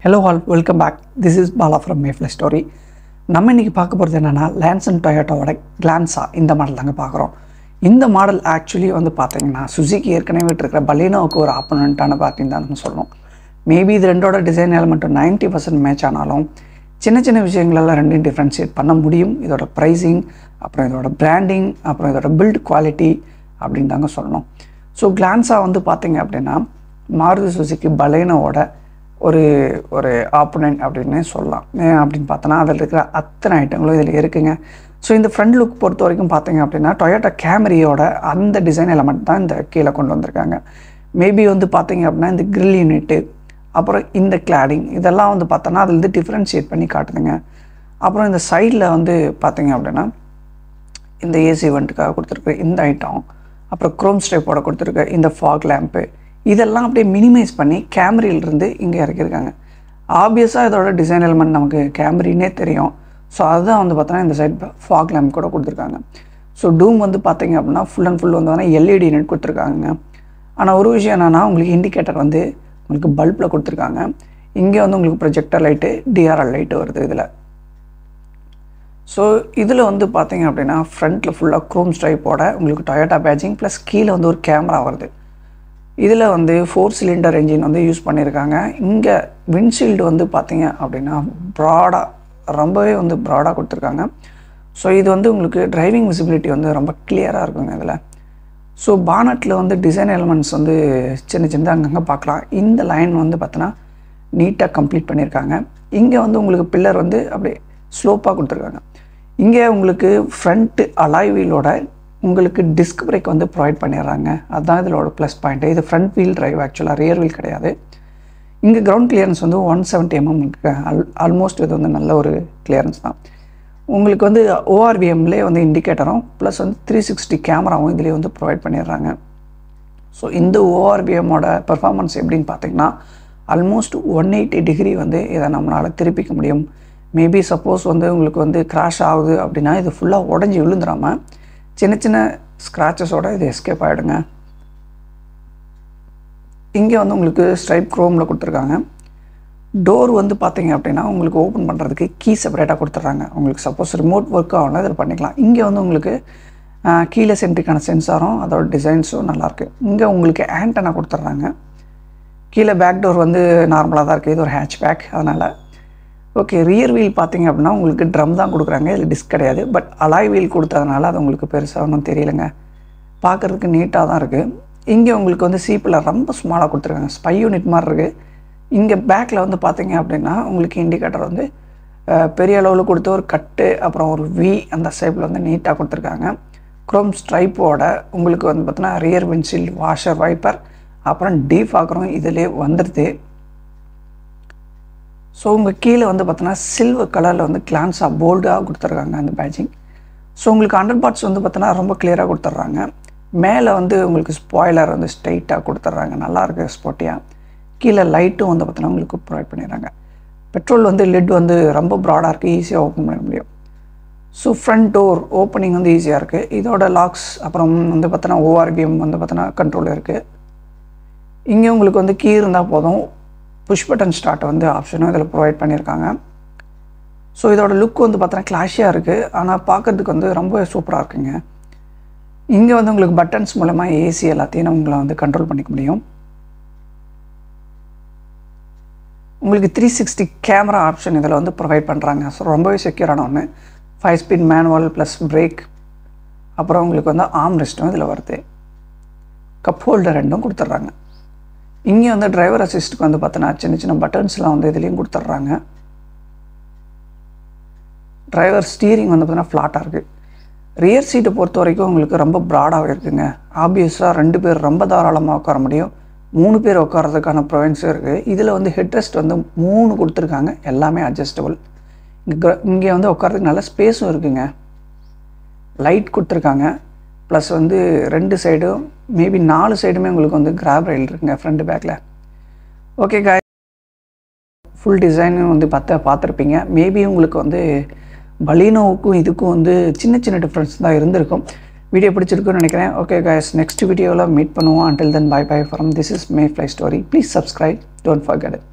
Hello all, welcome back. This is Bala from Mayfly Story. நம்ம இன்னைக்கு பார்க்க போகிறது என்னன்னா லான்சன் டொயோட்டாவோட கிளான்ஸா இந்த மாடல் தாங்க பார்க்குறோம். இந்த மாடல் ஆக்சுவலி வந்து பார்த்தீங்கன்னா சுசுகி ஏற்கனவே இருக்கிற பலீனோவுக்கு ஒரு ஆப்போனண்ட்டான பார்ட்டின்னு தான் சொல்லணும். மேபி இது ரெண்டோட டிசைன் எலமெண்ட்டும் 90% மேட்ச் ஆனாலும் சின்ன சின்ன விஷயங்களெல்லாம் ரெண்டையும் டிஃப்ரென்ஷியேட் பண்ண முடியும். இதோட ப்ரைஸிங், அப்புறம் இதோட பிராண்டிங், அப்புறம் இதோட பில்ட் குவாலிட்டி அப்படின்னு தாங்க சொல்லணும். ஸோ கிளான்ஸா வந்து பார்த்தீங்க அப்படின்னா மாருதி சுசுகி பலேனோவோட ஒரு ஆப்போனன்ட் அப்படின்னு சொல்லலாம். ஏன் அப்படின்னு பார்த்தோன்னா அதில் இருக்கிற அத்தனை ஐட்டங்களும் இதில் இருக்குங்க. ஸோ இந்த ஃப்ரண்ட் லுக் பொறுத்த வரைக்கும் பார்த்தீங்க அப்படின்னா டொயோட்டா கேமரியோட அந்த டிசைன் எலமெண்ட் தான் இந்த கீழே கொண்டு வந்திருக்காங்க. மேபி வந்து பார்த்தீங்க அப்படின்னா இந்த கிரில் யூனிட்டு, அப்புறம் இந்த கிளாடிங், இதெல்லாம் வந்து பார்த்தோன்னா அதில் வந்து டிஃப்ரென்ஷியேட் பண்ணி காட்டுதுங்க. அப்புறம் இந்த சைடில் வந்து பார்த்தீங்க அப்படின்னா இந்த ஏசி வெண்ட்டுக்காக கொடுத்துருக்க இந்த ஐட்டம், அப்புறம் குரோம் ஸ்ட்ரைப்போட கொடுத்துருக்க இந்த ஃபாக் லேம்ப்பு, இதெல்லாம் அப்படியே மினிமைஸ் பண்ணி கேமரியிலிருந்து இங்கே இறக்கியிருக்காங்க. ஆப்வியஸாக இதோட டிசைன் எலிமெண்ட் நமக்கு கேமரின்னே தெரியும். ஸோ அதுதான் வந்து பார்த்தோன்னா இந்த சைட் ஃபாக் லேம்ப் கூட கொடுத்துருக்காங்க. ஸோ டூம் வந்து பார்த்தீங்க அப்படின்னா ஃபுல் அண்ட் ஃபுல் வந்து பார்த்தீங்கன்னா எல்இடி நெட் கொடுத்துருக்காங்க. ஆனால் ஒரு விஷயம் என்னென்னா உங்களுக்கு இண்டிகேட்டர் வந்து உங்களுக்கு பல்பில் கொடுத்துருக்காங்க. இங்கே வந்து உங்களுக்கு ப்ரொஜெக்டர் லைட்டு, டிஆர்எல் லைட்டு வருது இதில். ஸோ இதில் வந்து பார்த்தீங்க அப்படின்னா ஃப்ரண்ட்டில் ஃபுல்லாக குரோம் ஸ்ட்ரைப்போட உங்களுக்கு டொயோட்டா பேட்சிங் ப்ளஸ் கீழே வந்து ஒரு கேமரா வருது. இதில் வந்து 4 சிலிண்டர் என்ஜின் வந்து யூஸ் பண்ணியிருக்காங்க. இங்கே விண்ட்ஷீல்டு வந்து பார்த்தீங்க அப்படின்னா ரொம்பவே வந்து ப்ராடாக கொடுத்துருக்காங்க. ஸோ இது வந்து உங்களுக்கு டிரைவிங் விசிபிலிட்டி வந்து ரொம்ப கிளியராக இருக்குங்க இதில். ஸோ பானட்டில் வந்து டிசைன் எலிமெண்ட்ஸ் வந்து சின்ன சின்னதாக அங்கங்கே பார்க்கலாம். இந்த லைன் வந்து பார்த்தோன்னா நீட்டாக கம்ப்ளீட் பண்ணியிருக்காங்க. இங்கே வந்து உங்களுக்கு பில்லர் வந்து அப்படியே ஸ்லோப்பாக கொடுத்துருக்காங்க. இங்கே உங்களுக்கு ஃப்ரண்ட்டு அலாய் வீலோட உங்களுக்கு டிஸ்க் பிரேக் வந்து ப்ரொவைட் பண்ணிடுறாங்க. அதுதான் இதோட ப்ளஸ் பாயிண்ட்டு. இது ஃப்ரண்ட் வீல் டிரைவ், ஆக்சுவலாக ரியர் வீல் கிடையாது. இங்கே கிரவுண்ட் கிளியரன்ஸ் வந்து 170 mm இருக்குது. ஆல்மோஸ்ட் இது வந்து நல்ல ஒரு கிளியரன்ஸ் தான். உங்களுக்கு வந்து ஓஆர்விஎம்லேயே வந்து இண்டிகேட்டரும் ப்ளஸ் வந்து 360 கேமராவும் இதிலே வந்து ப்ரொவைட் பண்ணிடுறாங்க. ஸோ இந்த ஓஆர்விஎம்மோட பெர்ஃபார்மன்ஸ் எப்படின்னு பார்த்தீங்கன்னா ஆல்மோஸ்ட் 180 டிகிரி வந்து இதை நம்மளால் திருப்பிக்க முடியும். மேபி சப்போஸ் வந்து உங்களுக்கு வந்து கிராஷ் ஆகுது அப்படின்னா இது ஃபுல்லாக உடஞ்சி விழுந்துடாமல் சின்ன சின்ன ஸ்க்ராச்சஸோடு இது எஸ்கேப் ஆகிடுங்க. இங்கே வந்து உங்களுக்கு ஸ்ட்ரைப் க்ரோமில் கொடுத்துருக்காங்க. டோர் வந்து பார்த்தீங்க அப்படின்னா உங்களுக்கு ஓப்பன் பண்ணுறதுக்கு கீ செப்பரேட்டாக கொடுத்துட்றாங்க. உங்களுக்கு சப்போஸ் ரிமோட் ஒர்க் ஆகணும் இதில் பண்ணிக்கலாம். இங்கே வந்து உங்களுக்கு கீழே சென்ட்ரிக்கான சென்சாரும் அதோட டிசைன்ஸும் நல்லாயிருக்கு. இங்கே உங்களுக்கு ஆண்டனா கொடுத்துட்றாங்க. கீழே பேக் டோர் வந்து நார்மலாக தான் இருக்குது. இது ஒரு ஹேட்ச் பேக், அதனால் ஓகே. ரியர் வீல் பார்த்தீங்க அப்படின்னா உங்களுக்கு ட்ரம் தான் கொடுக்குறாங்க, இதில் டிஸ்க் கிடையாது. பட் அலாய் வீல் கொடுத்ததுனால அது உங்களுக்கு பெருசாக ஒன்றும் தெரியலைங்க. பார்க்குறதுக்கு நீட்டாக தான் இருக்குது. இங்கே உங்களுக்கு வந்து சீப்பில் ரொம்ப ஸ்மாலாக கொடுத்துருக்காங்க, ஸ்பை யூனிட் மாதிரி இருக்குது. இங்கே பேக்கில் வந்து பார்த்தீங்க அப்படின்னா உங்களுக்கு இண்டிகேட்டர் வந்து பெரிய அளவில் கொடுத்து ஒரு கட்டு, அப்புறம் ஒரு வி அந்த ஷேப்பில் வந்து நீட்டாக கொடுத்துருக்காங்க. குரோம் ஸ்ட்ரைப்போட உங்களுக்கு வந்து பார்த்தீங்கன்னா ரியர் விண்ட்ஷீல்டு, வாஷர், வைப்பர், அப்புறம் டீஃபாகரும் இதிலே வந்துடுது. ஸோ உங்கள் கீழே வந்து பார்த்தோன்னா சில்வர் கலரில் வந்து கிளான்ஸாக போல்டாக கொடுத்துட்றாங்க அந்த பேட்சிங். ஸோ உங்களுக்கு அண்டர் பார்ட்ஸ் வந்து பார்த்தோன்னா ரொம்ப கிளியராக கொடுத்துட்றாங்க. மேலே வந்து உங்களுக்கு ஸ்பாய்லர் வந்து ஸ்ட்ரைட்டாக கொடுத்துட்றாங்க, நல்லாயிருக்கு ஸ்பாட்டியாக. கீழே லைட்டும் வந்து பார்த்தோன்னா உங்களுக்கு ப்ரொவைட் பண்ணிடுறாங்க. பெட்ரோல் வந்து லிட் வந்து ரொம்ப ப்ராடாக இருக்குது, ஈஸியாக ஓப்பன் பண்ண முடியும். ஸோ ஃப்ரண்ட் டோர் ஓப்பனிங் வந்து ஈஸியாக இருக்குது. இதோட லாக்ஸ், அப்புறம் வந்து பார்த்தோன்னா ஓஆர்விஎம் வந்து பார்த்தோன்னா கண்ட்ரோல் இருக்குது. இங்கே உங்களுக்கு வந்து கீ இருந்தால் போதும், புஷ் பட்டன் ஸ்டார்ட் வந்து ஆப்ஷனும் இதில் ப்ரொவைட் பண்ணியிருக்காங்க. ஸோ இதோட லுக் வந்து பார்த்தோன்னா கிளாஷியாக இருக்குது, ஆனால் பார்க்கறதுக்கு வந்து ரொம்ப சூப்பராக இருக்குங்க. இங்கே வந்து உங்களுக்கு பட்டன்ஸ் மூலமாக ஏசி எல்லாத்தையும் உங்களை வந்து கண்ட்ரோல் பண்ணிக்க முடியும். உங்களுக்கு 360 கேமரா ஆப்ஷன் இதில் வந்து ப்ரொவைட் பண்ணுறாங்க. ஸோ ரொம்பவே செக்யூரான ஒன்று. 5 ஸ்பீட் மேனுவல் ப்ளஸ் பிரேக், அப்புறம் உங்களுக்கு வந்து ஆர்ம் ரெஸ்ட்டும் இதில் வருது. கப் ஹோல்டர் ரெண்டும் கொடுத்துட்றாங்க. இங்கே வந்து டிரைவர் அசிஸ்ட்டுக்கு வந்து பார்த்தோன்னா சின்ன சின்ன பட்டன்ஸ்லாம் வந்து இதுலேயும் கொடுத்துட்றாங்க. டிரைவர் ஸ்டீரிங் வந்து பார்த்தீங்கன்னா ஃப்ளாட்டாக இருக்குது. ரியர் சீட்டை பொறுத்த வரைக்கும் உங்களுக்கு ரொம்ப ப்ராடாகவே இருக்குங்க. ஆப்வியஸாக 2 பேர் ரொம்ப தாராளமாக உட்கார முடியும், 3 பேர் உட்காரதுக்கான ப்ரொவின்ஸும் இருக்குது. இதில் வந்து ஹெட்ரெஸ்ட் வந்து 3 கொடுத்துருக்காங்க, எல்லாமே அட்ஜஸ்டபுள். இங்கே வந்து உட்காரதுக்கு நல்ல ஸ்பேஸும் இருக்குங்க. லைட் கொடுத்துருக்காங்க, ப்ளஸ் வந்து 2 சைடும் மேபி 4 சைடுமே உங்களுக்கு வந்து கிராப் ரயில் இருக்குங்க ஃப்ரண்ட் பேக்கில். ஓகே காய், ஃபுல் டிசைனும் வந்து பார்த்துருப்பீங்க. மேபி உங்களுக்கு வந்து பலீனோவுக்கும் இதுக்கும் வந்து சின்ன சின்ன டிஃப்ரென்ஸ் தான் இருந்திருக்கும். வீடியோ பிடிச்சிருக்குன்னு நினைக்கிறேன். ஓகே காய்ஸ், நெக்ஸ்ட் வீடியோவில் மீட் பண்ணுவோம். Until then, bye bye from this is Mayfly Story. Please subscribe, don't forget it.